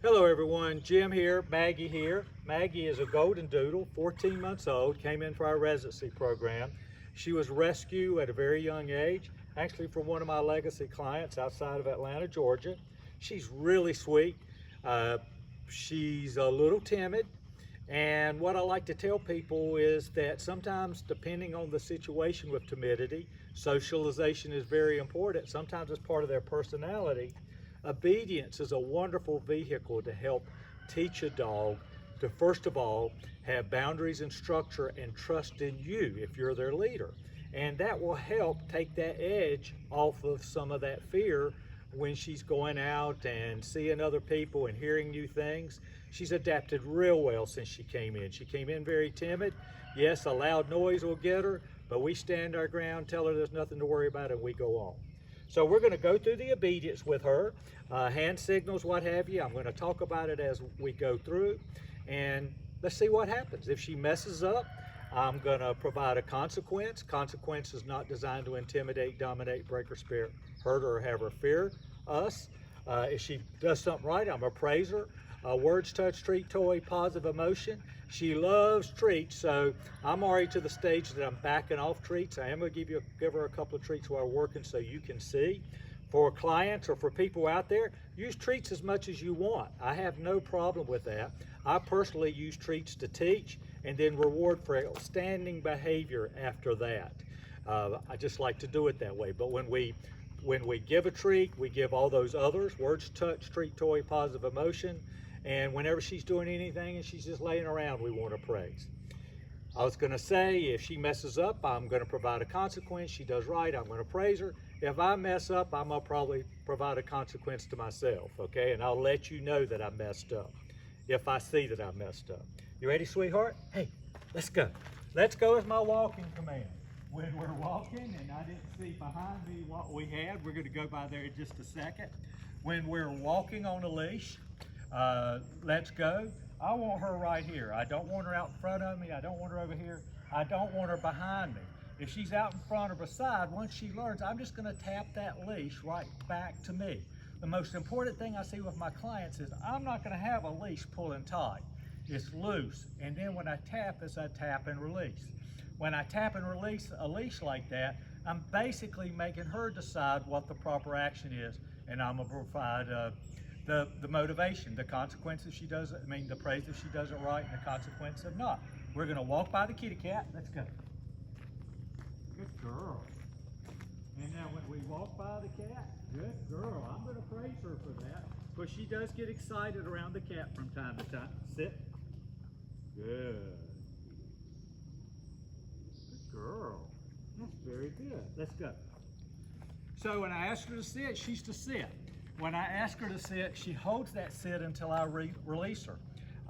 Hello everyone, Jim here, Maggie here. Maggie is a Goldendoodle, 14 months old, came in for our residency program. She was rescued at a very young age, actually from one of my legacy clients outside of Atlanta, Georgia. She's really sweet. Uh, she's a little timid. And what I like to tell people is that sometimes, depending on the situation with timidity, socialization is very important. Sometimes it's part of their personality. Obedience is a wonderful vehicle to help teach a dog to, first of all, have boundaries and structure and trust in you if you're their leader. And that will help take that edge off of some of that fear when she's going out and seeing other people and hearing new things. She's adapted real well since she came in. She came in very timid. Yes, a loud noise will get her, but we stand our ground, tell her there's nothing to worry about, and we go on. So we're going to go through the obedience with her, hand signals, what have you. I'm going to talk about it as we go through, and let's see what happens. If she messes up, I'm going to provide a consequence. Consequence is not designed to intimidate, dominate, break her spirit, hurt her, or have her fear us. If she does something right, I'm going to praise her. Words, touch, treat, toy, positive emotion. She loves treats, so I'm already to the stage that I'm backing off treats. I am going to give her a couple of treats while we're working so you can see. For clients or for people out there, use treats as much as you want. I have no problem with that. I personally use treats to teach and then reward for outstanding behavior after that. I just like to do it that way. But when we give a treat, we give all those others: words, touch, treat, toy, positive emotion. And whenever she's doing anything and she's just laying around, we want to praise. I was going to say, if she messes up, I'm going to provide a consequence. She does right, I'm going to praise her. If I mess up, I'm going to probably provide a consequence to myself, okay? And I'll let you know that I messed up if I see that I messed up. You ready, sweetheart? Hey, let's go. Let's go is my walking command. When we're walking, and I didn't see behind me what we had, we're going to go by there in just a second. When we're walking on a leash, let's go. I want her right here. I don't want her out in front of me. I don't want her over here. I don't want her behind me. If she's out in front or beside, once she learns, I'm just going to tap that leash right back to me. The most important thing I see with my clients is I'm not going to have a leash pulling tight. It's loose. And then when I tap, it's I tap and release. When I tap and release a leash like that, I'm basically making her decide what the proper action is, and I'm going to provide the motivation, the consequence if she does it, the praise if she does it right, and the consequence if not. We're going to walk by the kitty cat. Let's go. Good girl. And now when we walk by the cat, good girl. I'm going to praise her for that, because she does get excited around the cat from time to time. Sit. Good. Good girl. That's very good. Let's go. So when I ask her to sit, she's to sit. When I ask her to sit, she holds that sit until I release her.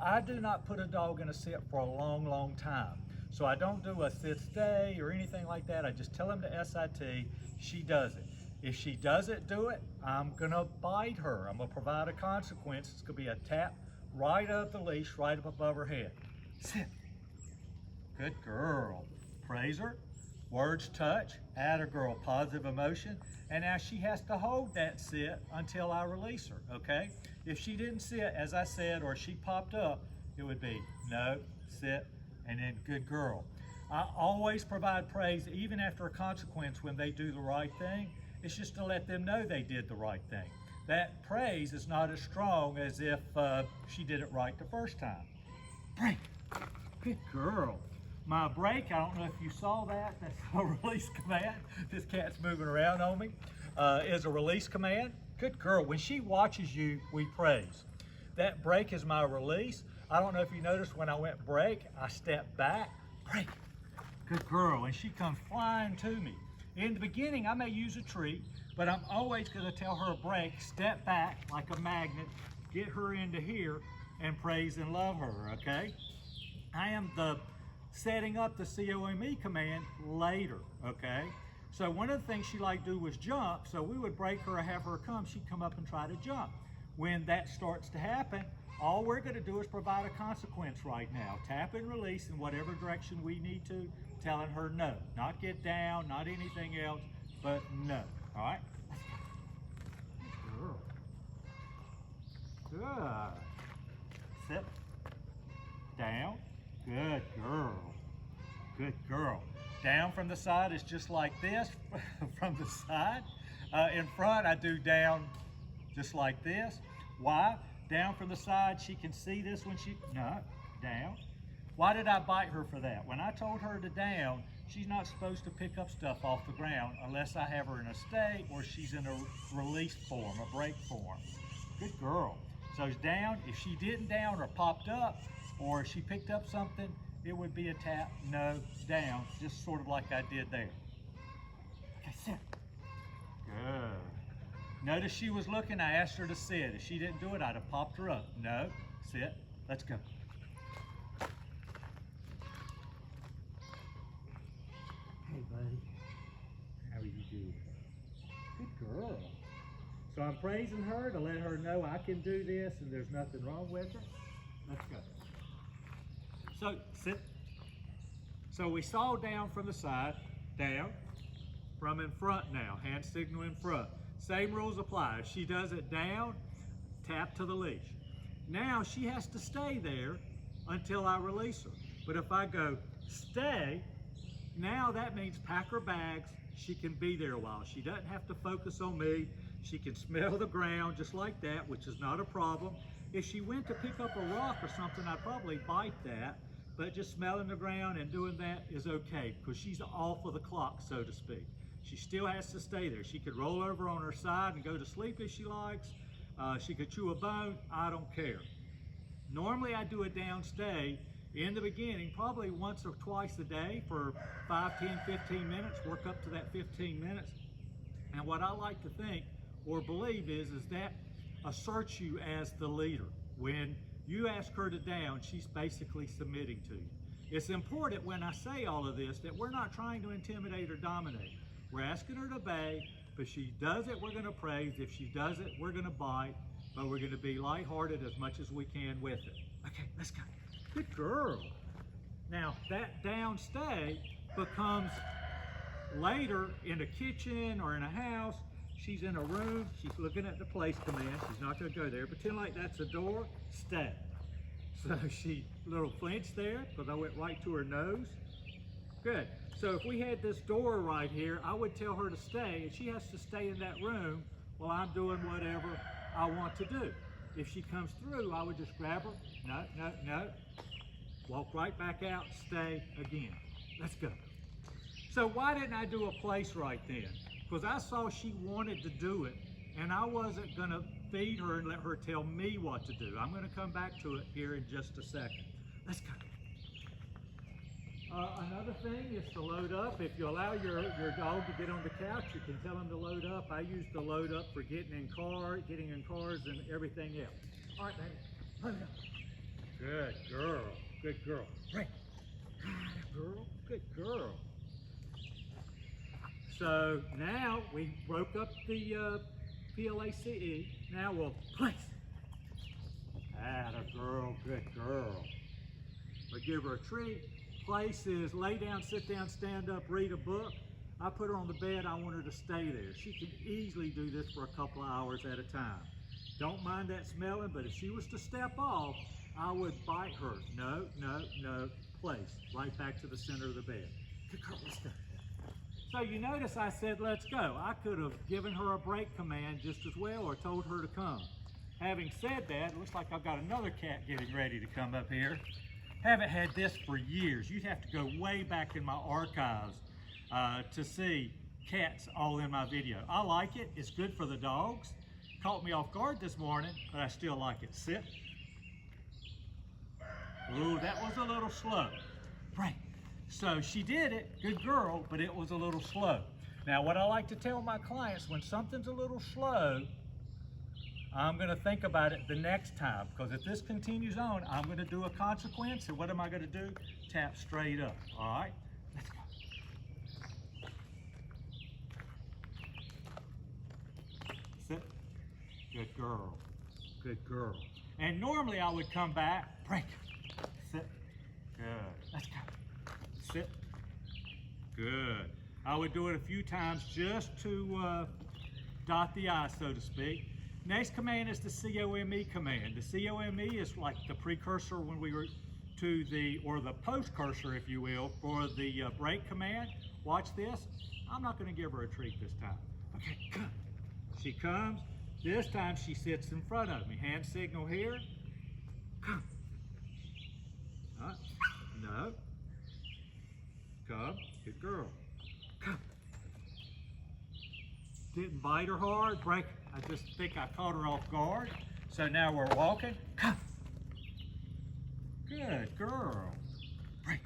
I do not put a dog in a sit for a long, long time. So I don't do a sit stay or anything like that. I just tell him to SIT. She does it. If she doesn't do it, I'm going to bite her. I'm going to provide a consequence. It's going to be a tap right up the leash, right up above her head. Sit. Good girl. Praise her. Words, touch, add a girl, positive emotion. And now she has to hold that sit until I release her, okay? If she didn't sit, as I said, or she popped up, it would be no, sit, and then good girl. I always provide praise even after a consequence when they do the right thing. It's just to let them know they did the right thing. That praise is not as strong as if she did it right the first time. Break. Good girl. My break, I don't know if you saw that, that's a release command. This cat's moving around on me. Is a release command. Good girl. When she watches you, we praise. That break is my release. I don't know if you noticed when I went break, I stepped back, break. Good girl. And she comes flying to me. In the beginning, I may use a treat, but I'm always going to tell her break, step back like a magnet, get her into here, and praise and love her, okay? I am setting up the COME command later, okay? So one of the things she liked to do was jump, so we would break her or have her come, she'd come up and try to jump. When that starts to happen, all we're gonna do is provide a consequence right now. Tap and release in whatever direction we need to, telling her no. Not get down, not anything else, but no, all right? Good girl. Good. Sit. Down. Good girl. Good girl. Down from the side is just like this, from the side. In front, I do down just like this. Why? Down from the side, she can see this when she, no, down. Why did I bite her for that? When I told her to down, she's not supposed to pick up stuff off the ground unless I have her in a stay or she's in a release form, a break form. Good girl. So it's down. If she didn't down or popped up, or she picked up something, it would be a tap, no, down, just sort of like I did there. Okay, sit. Good. Notice she was looking, I asked her to sit. If she didn't do it, I'd have popped her up. No, sit, let's go. Hey, buddy, how are you doing? Good girl. So I'm praising her to let her know I can do this and there's nothing wrong with her. Let's go. So, sit. So we saw down from the side, down, from in front now, hand signal in front. Same rules apply. If she does it down, tap to the leash. Now she has to stay there until I release her. But if I go stay, now that means pack her bags. She can be there a while. She doesn't have to focus on me. She can smell the ground just like that, which is not a problem. If she went to pick up a rock or something, I'd probably bite that. But just smelling the ground and doing that is okay because she's off of the clock, so to speak. She still has to stay there. She could roll over on her side and go to sleep if she likes. She could chew a bone, I don't care. Normally I do a down stay in the beginning, probably once or twice a day for 5, 10, 15 minutes, work up to that 15 minutes. And what I like to think or believe is that asserts you as the leader. When you ask her to down, she's basically submitting to you. It's important when I say all of this that we're not trying to intimidate or dominate. We're asking her to obey, but if she does it, we're going to praise. If she does it, we're going to bite, but we're going to be lighthearted as much as we can with it. Okay, let's go. Good girl. Now, that down stay becomes later in a kitchen or in a house. She's in a room, she's looking at the place command. She's not going to go there. Pretend like that's a door, stay. So she little flinched there because I went right to her nose. Good. So if we had this door right here, I would tell her to stay, and she has to stay in that room while I'm doing whatever I want to do. If she comes through, I would just grab her. No, no, no. Walk right back out, stay again. Let's go. So why didn't I do a place right then? Because I saw she wanted to do it, and I wasn't going to feed her and let her tell me what to do. I'm going to come back to it here in just a second. Let's go. Another thing is to load up. If you allow your dog to get on the couch, you can tell him to load up. I use the load up for getting in cars and everything else. All right, baby, load up. Good girl, good girl. Right. Girl, good girl. So now we broke up the PLACE. Now we'll place. Atta girl, good girl. We'll give her a treat. Place is lay down, sit down, stand up, read a book. I put her on the bed, I want her to stay there. She can easily do this for a couple of hours at a time. Don't mind that smelling, but if she was to step off, I would bite her. No, no, no, place. Right back to the center of the bed. Good girl, let's go. So you notice I said, let's go. I could have given her a break command just as well or told her to come. Having said that, it looks like I've got another cat getting ready to come up here. Haven't had this for years. You'd have to go way back in my archives to see cats all in my video. I like it. It's good for the dogs. Caught me off guard this morning, but I still like it. Sit. Ooh, that was a little slow. Right. So she did it, good girl, but it was a little slow. Now what I like to tell my clients, when something's a little slow, I'm gonna think about it the next time, because if this continues on, I'm gonna do a consequence, and what am I gonna do? Tap straight up, all right? Let's go. Sit. Good girl, good girl. And normally I would come back, break, sit, good, let's go. Sit. Good. I would do it a few times just to dot the I, so to speak. Next command is the COME command. The COME is like the precursor when we were to the, or the post-cursor, if you will, for the break command. Watch this. I'm not going to give her a treat this time. Okay, come. She comes. This time she sits in front of me. Hand signal here. Come. No. Come. Good girl. Come. Didn't bite her hard. Break. I just think I caught her off guard. So now we're walking. Come. Good girl. Break.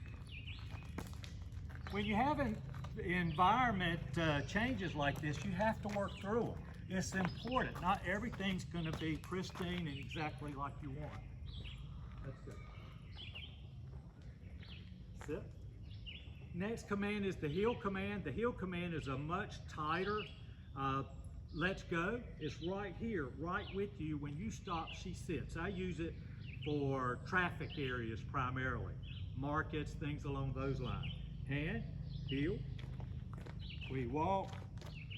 When you have an environment changes like this, you have to work through them. It's important. Not everything's going to be pristine and exactly like you want. That's good. Sit. Next command is the heel command. The heel command is a much tighter let's go. It's right here, right with you. When you stop, she sits. I use it for traffic areas primarily, markets, things along those lines. Hand, heel, we walk,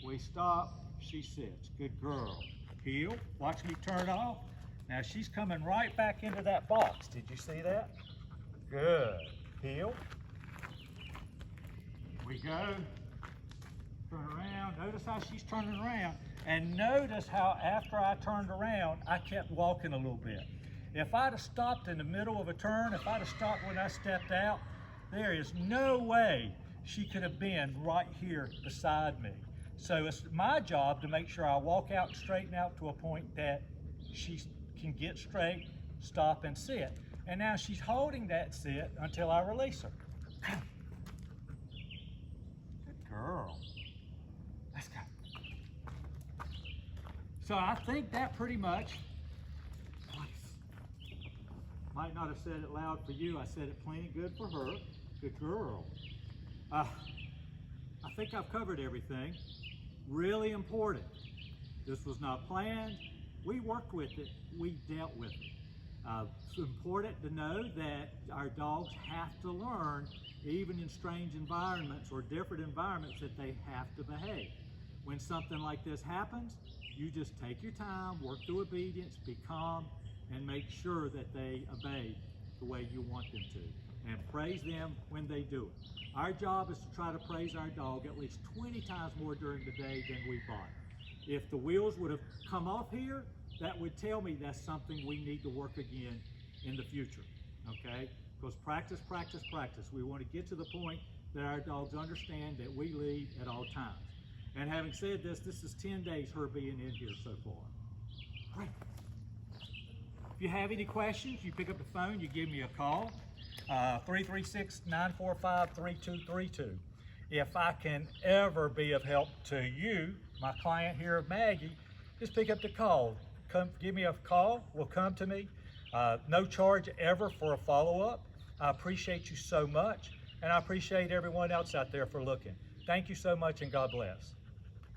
we stop, she sits. Good girl. Heel, watch me turn off. Now she's coming right back into that box. Did you see that? Good. Heel. We go. Turn around. Notice how she's turning around. And notice how after I turned around, I kept walking a little bit. If I'd have stopped in the middle of a turn, if I'd have stopped when I stepped out, there is no way she could have been right here beside me. So it's my job to make sure I walk out and straighten out to a point that she can get straight, stop, and sit. And now she's holding that sit until I release her. Good girl. Let's go. So I think that pretty much, might not have said it loud for you, I said it plenty good for her. Good girl. I think I've covered everything. Really important. This was not planned. We worked with it. We dealt with it. It's important to know that our dogs have to learn, even in strange environments or different environments, that they have to behave. When something like this happens, you just take your time, work through obedience, be calm, and make sure that they obey the way you want them to. And praise them when they do it. Our job is to try to praise our dog at least 20 times more during the day than we bought. If the wheels would have come off here, that would tell me that's something we need to work again in the future, okay? Because practice, practice, practice. We want to get to the point that our dogs understand that we lead at all times. And having said this, this is 10 days her being in here so far. Great. If you have any questions, you pick up the phone, you give me a call, 336-945-3232. If I can ever be of help to you, my client here, Maggie, just pick up the call. Come, give me a call, will come to me. No charge ever for a follow-up. I appreciate you so much, and I appreciate everyone else out there for looking. Thank you so much, and God bless.